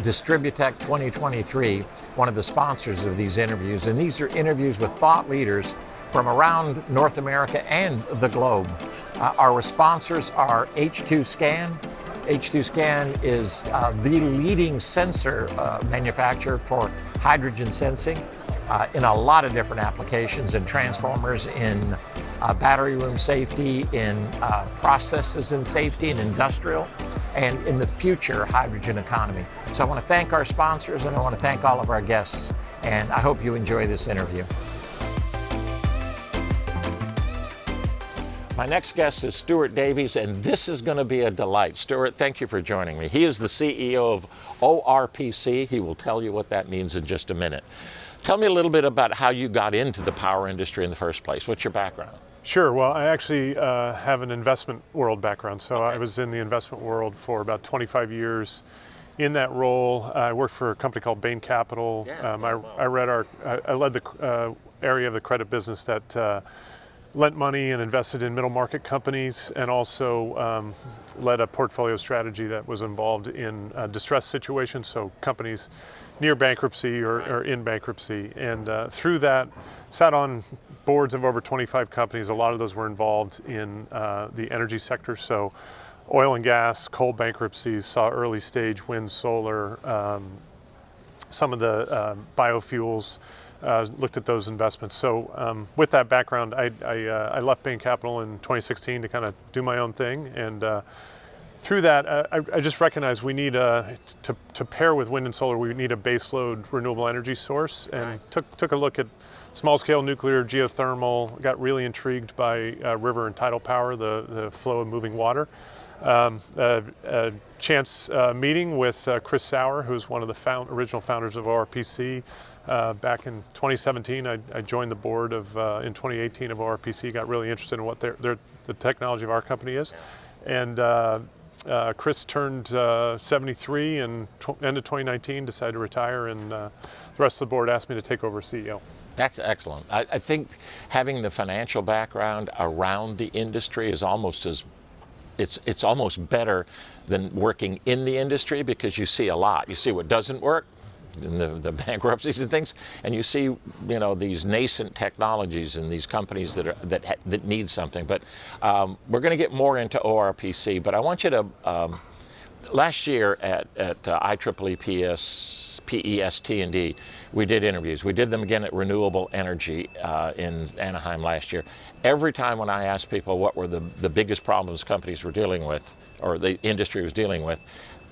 Distributech 2023, one of the sponsors of these interviews, and these are interviews with thought leaders from around North America and the globe. Our sponsors are H2 Scan. H2 Scan is the leading sensor manufacturer for hydrogen sensing in a lot of different applications, in transformers, in battery room safety, in processes in safety, in industrial, and in the future hydrogen economy. So I want to thank our sponsors, and I want to thank all of our guests, and I hope you enjoy this interview. My next guest is Stuart Davies, and this is going to be a delight. Stuart, thank you for joining me. He is the CEO of ORPC. He will tell you what that means in just a minute. Tell me a little bit about how you got into the power industry in the first place. What's your background? Sure. Well, I actually have an investment world background. So Okay. I was in the investment world for about 25 years. In that role, I worked for a company called Bain Capital. I led the area of the credit business that lent money and invested in middle market companies, and also led a portfolio strategy that was involved in distress situations, so companies near bankruptcy or in bankruptcy. And through that, sat on boards of over 25 companies. A lot of those were involved in the energy sector, so oil and gas, coal bankruptcies, saw early stage wind, solar, some of the biofuels, looked at those investments. So with that background, I left Bain Capital in 2016 to kind of do my own thing. And through that, I just recognized we need to pair with wind and solar, we need a baseload renewable energy source. And took a look at small scale nuclear, geothermal, got really intrigued by river and tidal power, the flow of moving water. A chance meeting with Chris Sauer, who's one of the original founders of ORPC. Back in 2017, I joined the board in 2018 of ORPC, got really interested in what the technology of our company is. And Chris turned 73 and end of 2019, decided to retire, and the rest of the board asked me to take over as CEO. That's excellent. I think having the financial background around the industry is almost it's almost better than working in the industry, because you see a lot. You see what doesn't work in the bankruptcies and things, and you see these nascent technologies and these companies that need something. But we're going to get more into ORPC. But I want you to. Last year at IEEE PEST&D, we did interviews. We did them again at Renewable Energy in Anaheim last year. Every time when I asked people what were the biggest problems companies were dealing with, or the industry was dealing with,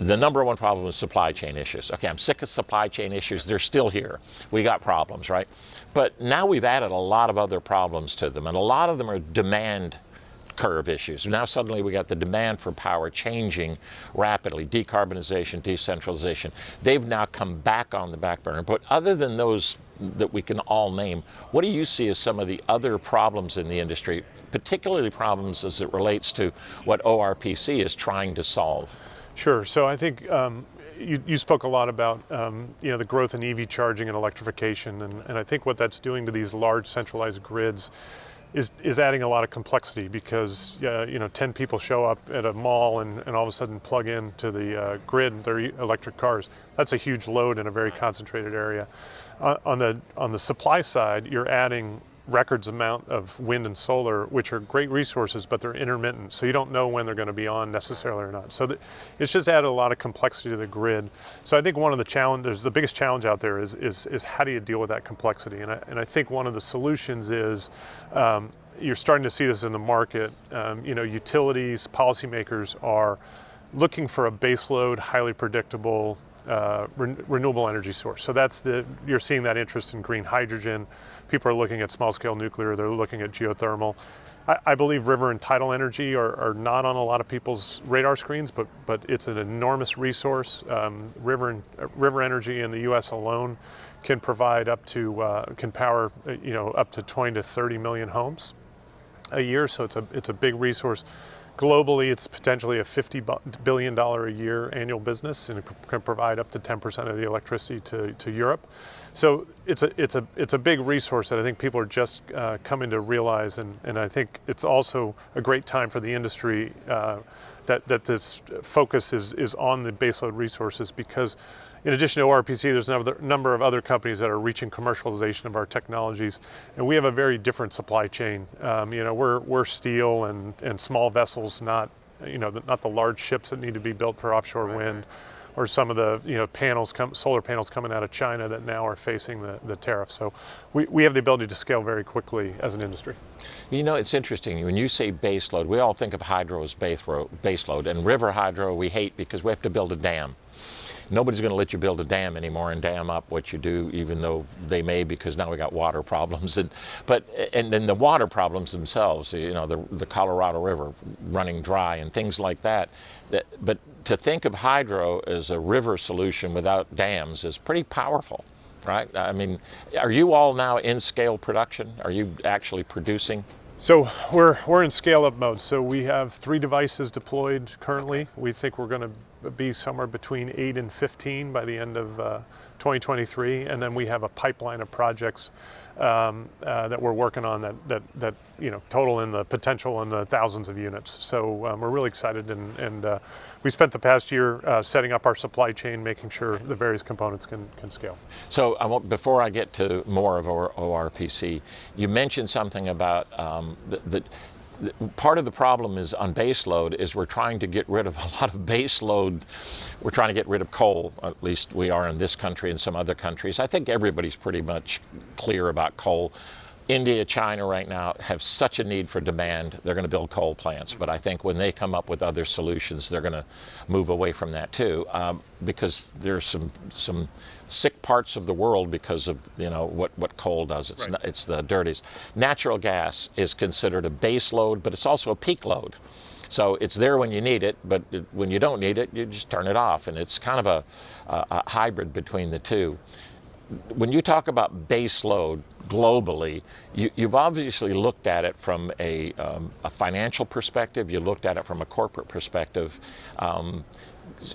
the number one problem was supply chain issues. Okay, I'm sick of supply chain issues. They're still here. We got problems, right? But now we've added a lot of other problems to them, and a lot of them are demand curve issues. Now suddenly we got the demand for power changing rapidly, decarbonization, decentralization. They've now come back on the back burner. But other than those that we can all name, what do you see as some of the other problems in the industry, particularly problems as it relates to what ORPC is trying to solve? Sure. So I think you spoke a lot about the growth in EV charging and electrification, and I think what that's doing to these large centralized grids is adding a lot of complexity, because 10 people show up at a mall and all of a sudden plug into the grid their electric cars. That's a huge load in a very concentrated area. On the supply side, you're adding records amount of wind and solar, which are great resources, but they're intermittent, so you don't know when they're going to be on necessarily or not. So it's just added a lot of complexity to the grid. So I think one of the challenges, the biggest challenge out there is how do you deal with that complexity? And I think one of the solutions is you're starting to see this in the market. Utilities, policymakers are looking for a baseload, highly predictable renewable energy source. So you're seeing that interest in green hydrogen. People are looking at small scale nuclear, they're looking at geothermal. I believe river and tidal energy are not on a lot of people's radar screens, but it's an enormous resource. River energy in the US alone can provide can power up to 20 to 30 million homes a year, so it's a big resource. Globally, it's potentially a $50 billion a year annual business, and it can provide up to 10% of the electricity to Europe. So it's a big resource that I think people are just coming to realize, and I think it's also a great time for the industry that this focus is on the baseload resources, because in addition to ORPC, there's a number of other companies that are reaching commercialization of our technologies, and we have a very different supply chain. We're steel and small vessels, not not the large ships that need to be built for offshore wind, or some of the solar panels coming out of China that now are facing the tariff. So we have the ability to scale very quickly as an industry. It's interesting. When you say base load, we all think of hydro as base load, and river hydro we hate because we have to build a dam. Nobody's going to let you build a dam anymore and dam up what you do, even though they may, because now we got water problems. And then the water problems themselves, the Colorado River running dry and things like that. But to think of hydro as a river solution without dams is pretty powerful, right? I mean, are you all now in scale production? Are you actually producing? So we're in scale-up mode. So we have 3 devices deployed currently. We think we're going to be somewhere between 8 and 15 by the end of 2023, and then we have a pipeline of projects that we're working on that total in the potential in the thousands of units. So we're really excited, and we spent the past year setting up our supply chain, making sure the various components can scale. So before I get to more of our ORPC, you mentioned something about part of the problem is on base load is we're trying to get rid of a lot of base load. We're trying to get rid of coal, at least we are in this country and some other countries. I think everybody's pretty much clear about coal. India, China right now have such a need for demand, they're going to build coal plants. But I think when they come up with other solutions, they're going to move away from that too, because there's some sick parts of the world because of what coal does. It's the dirtiest. Natural gas is considered a base load, but it's also a peak load. So it's there when you need it, but when you don't need it, you just turn it off. And it's kind of a hybrid between the two. When you talk about base load globally, you've obviously looked at it from a financial perspective. You looked at it from a corporate perspective.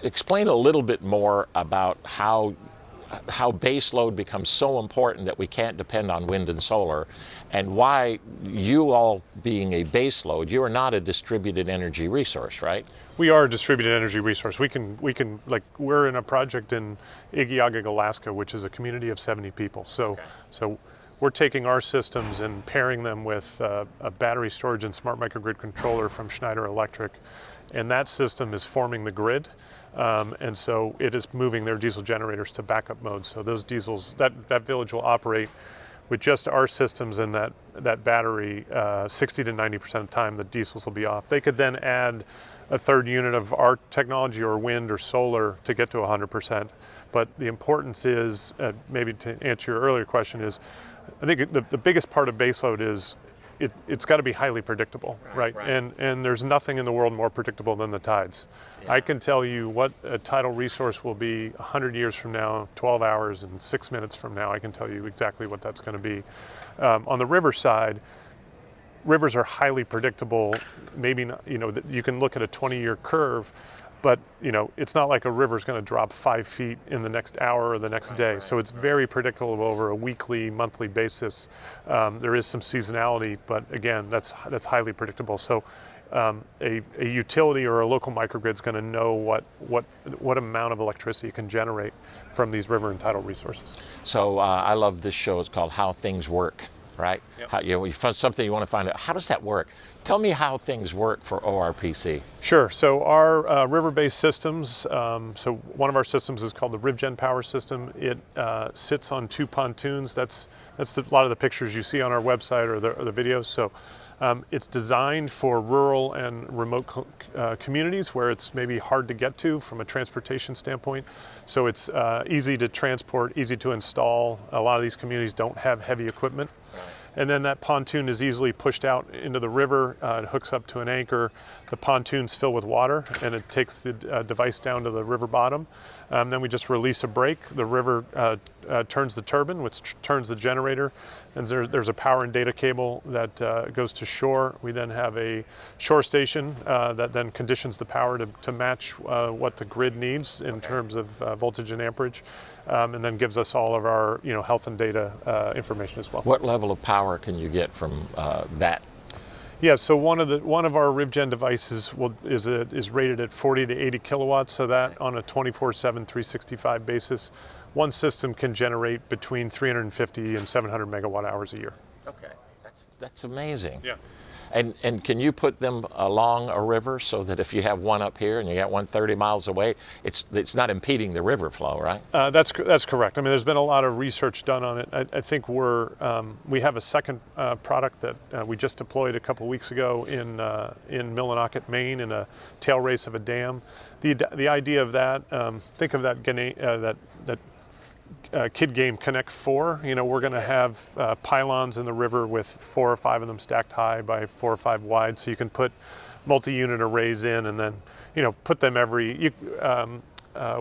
Explain a little bit more about how base load becomes so important that we can't depend on wind and solar, and why you all being a base load, you are not a distributed energy resource, right? We are a distributed energy resource. We're in a project in Igiugig, Alaska, which is a community of 70 people. So we're taking our systems and pairing them with a battery storage and smart microgrid controller from Schneider Electric, and that system is forming the grid. And so it is moving their diesel generators to backup mode. So those diesels, that village will operate with just our systems and that battery 60 to 90% of the time. The diesels will be off. They could then add a third unit of our technology or wind or solar to get to 100%. But the importance is, maybe to answer your earlier question, is I think the biggest part of baseload is it's got to be highly predictable, right? And there's nothing in the world more predictable than the tides. Yeah. I can tell you what a tidal resource will be 100 years from now, 12 hours and 6 minutes from now. I can tell you exactly what that's going to be. On the river side, rivers are highly predictable. Maybe not, you can look at a 20-year curve, but it's not like a river's going to drop 5 feet in the next hour or the next day. So it's very predictable over a weekly, monthly basis. There is some seasonality, but again, that's highly predictable. So a utility or a local microgrid is going to know what amount of electricity it can generate from these river and tidal resources. So I love this show. It's called How Things Work, right? Yep. You find something you want to find out. How does that work? Tell me how things work for ORPC. Sure. So our river-based systems, so one of our systems is called the RivGen Power System. It sits on 2 pontoons. That's a lot of the pictures you see on our website or the videos. So it's designed for rural and remote communities where it's maybe hard to get to from a transportation standpoint. So it's easy to transport, easy to install. A lot of these communities don't have heavy equipment. Right. And then that pontoon is easily pushed out into the river. It hooks up to an anchor. The pontoons fill with water, and it takes the device down to the river bottom. Then we just release a brake. The river turns the turbine, which turns the generator. And there's a power and data cable that goes to shore. We then have a shore station that then conditions the power to match what the grid needs in terms of voltage and amperage, and then gives us all of our health and data information as well. What level of power can you get from that? Yeah, so one of our RivGen devices is rated at 40 to 80 kilowatts. So that on a 24/7, 365 basis, one system can generate between 350 and 700 megawatt hours a year. Okay, that's amazing. Yeah. And can you put them along a river so that if you have one up here and you got one 30 miles away, it's not impeding the river flow, right? That's correct. I mean, there's been a lot of research done on it. I think we have a second product that we just deployed a couple weeks ago in Millinocket, Maine, in a tail race of a dam. The idea of that, think of that kid game Connect 4. You know, we're going to have pylons in the river with 4 or 5 of them stacked high by 4 or 5 wide, so you can put multi-unit arrays in, and then put them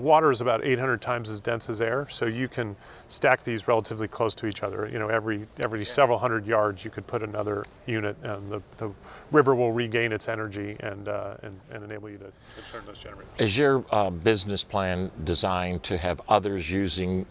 water is about 800 times as dense as air, so you can stack these relatively close to each other. Every several hundred yards you could put another unit, and the river will regain its energy and enable you to turn those generators. Is your business plan designed to have others using,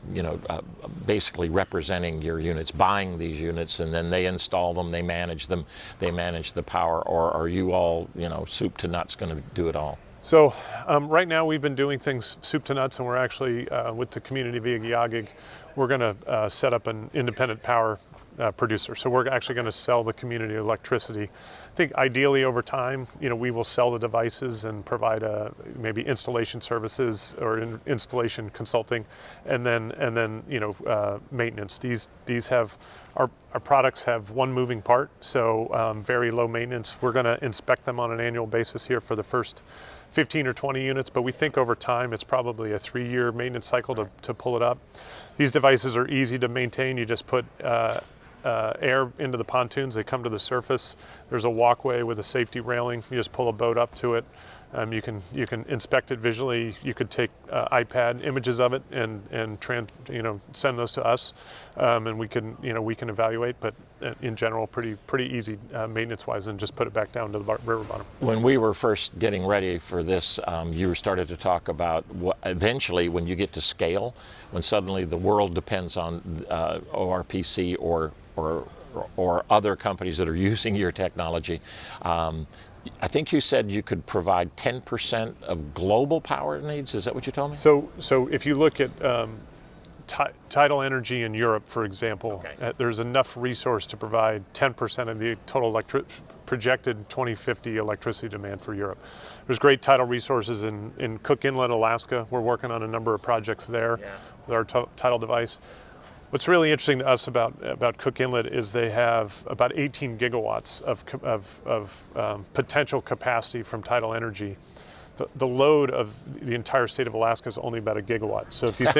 basically representing your units, buying these units, and then they install them, they manage the power, or are you all, soup to nuts going to do it all? So right now we've been doing things soup to nuts, and we're actually, with the community of Yagig, we're going to set up an independent power producer. So we're actually going to sell the community electricity. I think ideally over time, we will sell the devices and provide maybe installation services or installation consulting, and then maintenance. These have our products have one moving part, so very low maintenance. We're going to inspect them on an annual basis here for the first 15 or 20 units, but we think over time it's probably a 3-year maintenance cycle to pull it up. These devices are easy to maintain. You just put air into the pontoons, they come to the surface. There's a walkway with a safety railing. You just pull a boat up to it. You can inspect it visually. You could take iPad images of it and send those to us, and we can evaluate. But in general, pretty easy maintenance-wise, and just put it back down to the river bottom. When we were first getting ready for this, you started to talk about eventually when you get to scale, when suddenly the world depends on ORPC or other companies that are using your technology. I think you said you could provide 10% of global power needs. Is that what you told me? So if you look at tidal energy in Europe, for example, there's enough resource to provide 10% of the total projected 2050 electricity demand for Europe. There's great tidal resources in Cook Inlet, Alaska. We're working on a number of projects there with our tidal device. What's really interesting to us about Cook Inlet is they have about 18 gigawatts of potential capacity from tidal energy. The load of the entire state of Alaska is only about 1 gigawatt. So if you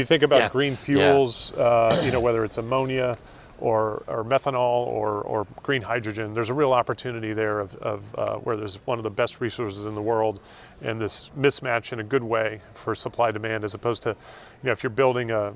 think about green fuels, whether it's ammonia or methanol or green hydrogen, there's a real opportunity there of where there's one of the best resources in the world, and this mismatch in a good way for supply demand, as opposed to, if you're building a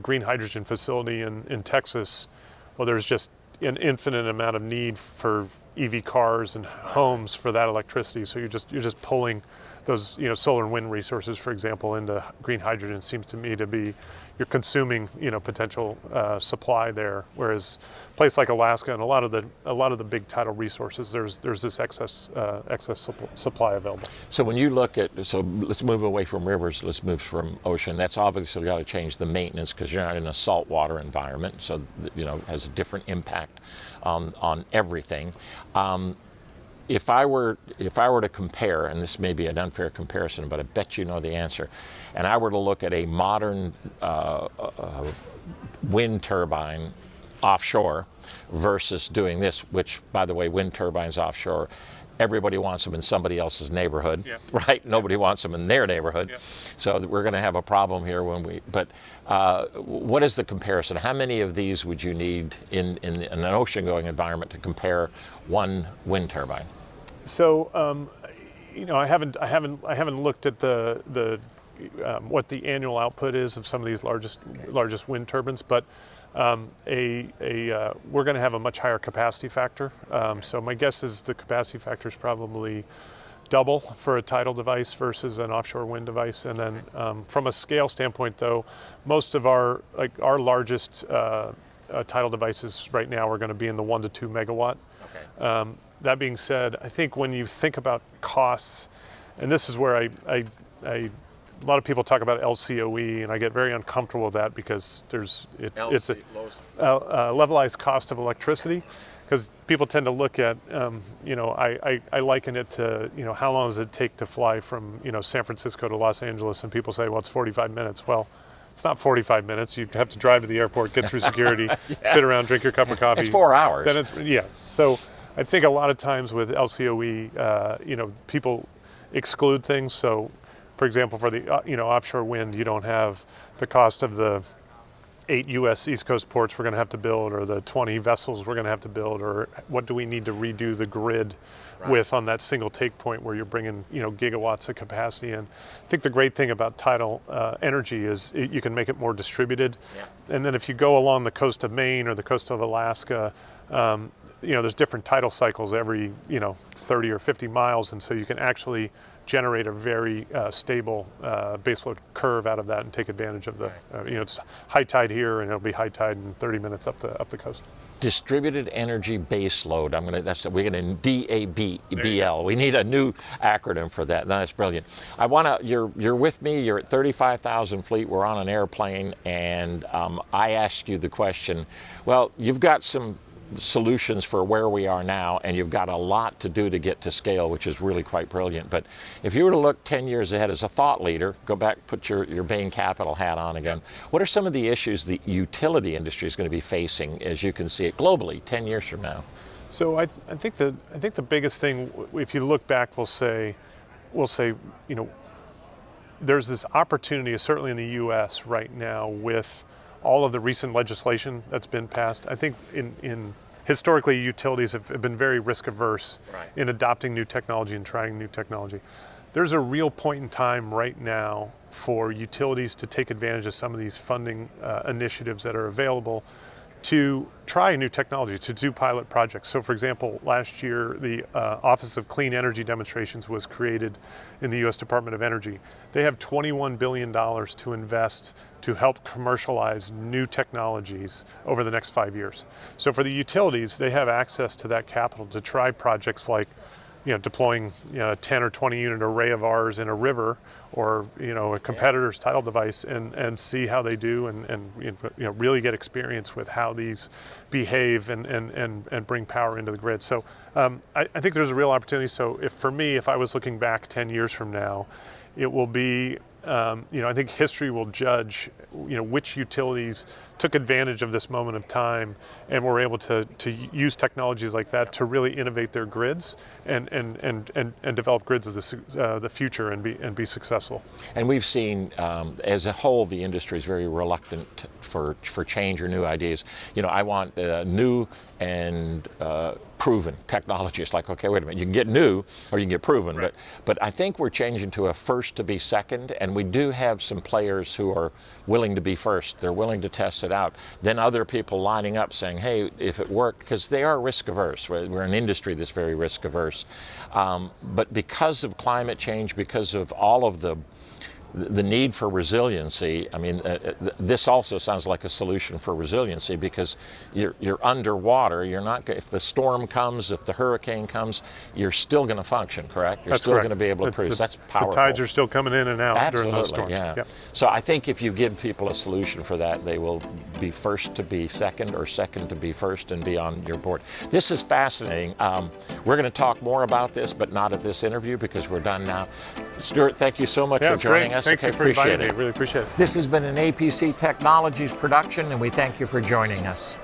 green hydrogen facility in Texas, well, there's just an infinite amount of need for EV cars and homes for that electricity. So you're just pulling those, solar and wind resources, for example, into green hydrogen. Seems to me to be, you're consuming, potential supply there. Whereas a place like Alaska and a lot of the big tidal resources, there's this excess supply available. So when you look at, let's move away from rivers, let's move from ocean. That's obviously got to change the maintenance, because you're not in a saltwater environment, so it has a different impact on everything. If I were to compare, and this may be an unfair comparison, but I bet you know the answer, and I were to look at a modern wind turbine offshore versus doing this, which, by the way, wind turbines offshore, everybody wants them in somebody else's neighborhood, right? Nobody wants them in their neighborhood. So we're going to have a problem here but what is the comparison? How many of these would you need in an ocean-going environment to compare one wind turbine? So, I haven't looked at the what the annual output is of some of these largest wind turbines, but we're going to have a much higher capacity factor. So my guess is the capacity factor is probably double for a tidal device versus an offshore wind device. And then from a scale standpoint, though, most of our largest tidal devices right now are going to be in the 1 to 2 megawatt. Okay. That being said, I think when you think about costs, and this is where a lot of people talk about LCOE, and I get very uncomfortable with that because it's a levelized cost of electricity, because people tend to look at, I liken it to, how long does it take to fly from, San Francisco to Los Angeles, and people say, well, it's 45 minutes. Well, it's not 45 minutes. You have to drive to the airport, get through security, sit around, drink your cup of coffee. It's 4 hours. Then so I think a lot of times with LCOE, people exclude things. So, for example, for the offshore wind, you don't have the cost of the 8 U.S. East Coast ports we're going to have to build, or the 20 vessels we're going to have to build, or what do we need to redo the grid with on that single take point where you're bringing gigawatts of capacity in. I think the great thing about tidal energy is you can make it more distributed. Yeah. And then if you go along the coast of Maine or the coast of Alaska, there's different tidal cycles every 30 or 50 miles, and so you can actually generate a very stable baseload curve out of that and take advantage of the it's high tide here and it'll be high tide in 30 minutes up the coast. Distributed energy base load. We're gonna DABL. We need a new acronym for that. That's brilliant. You're with me. You're at 35,000 feet. We're on an airplane, and I asked you the question. Well, you've got some solutions for where we are now, and you've got a lot to do to get to scale, which is really quite brilliant. But if you were to look 10 years ahead as a thought leader, go back, put your Bain Capital hat on again, what are some of the issues the utility industry is going to be facing as you can see it globally 10 years from now? So I think the biggest thing, if you look back, we'll say there's this opportunity, certainly in the U.S. right now, with all of the recent legislation that's been passed. I think historically utilities have been very risk averse in adopting new technology and trying new technology. There's a real point in time right now for utilities to take advantage of some of these funding initiatives that are available to try new technology, to do pilot projects. So for example, last year, the Office of Clean Energy Demonstrations was created in the U.S. Department of Energy. They have $21 billion to invest to help commercialize new technologies over the next 5 years. So for the utilities, they have access to that capital to try projects like deploying a 10 or 20 unit array of ours in a river, or a competitor's tidal device, and see how they do, and really get experience with how these behave and bring power into the grid. So I think there's a real opportunity. So if I was looking back 10 years from now, it will be I think history will judge which utilities took advantage of this moment of time and were able to use technologies like that to really innovate their grids and develop grids of the future and be successful. And we've seen, as a whole, the industry is very reluctant for change or new ideas. I want new and proven technology. It's like, okay, wait a minute, you can get new or you can get proven, right. But I think we're changing to a first to be second, and we do have some players who are willing to be first. They're willing to test it out. Then other people lining up saying, hey, if it worked, because they are risk averse. We're an industry that's very risk averse. But because of climate change, because of all of the need for resiliency, this also sounds like a solution for resiliency, because you're underwater. You're not, if the storm comes, if the hurricane comes, you're still going to function, correct? You're still going to be able to produce. That's powerful. The tides are still coming in and out Absolutely, during those storms. Yeah. Yep. So I think if you give people a solution for that, they will be first to be second, or second to be first, and be on your board. This is fascinating. We're going to talk more about this, but not at this interview, because we're done now. Stuart, thank you so much for joining us. Thank you for inviting me. Really appreciate it. This has been an APC Technologies production, and we thank you for joining us.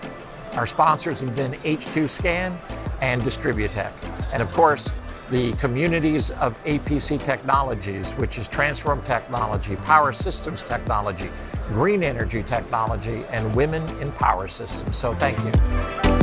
Our sponsors have been H2 Scan and Distributech. And of course, the communities of APC Technologies, which is Transform Technology, Power Systems Technology, Green Energy Technology, and Women in Power Systems. So thank you.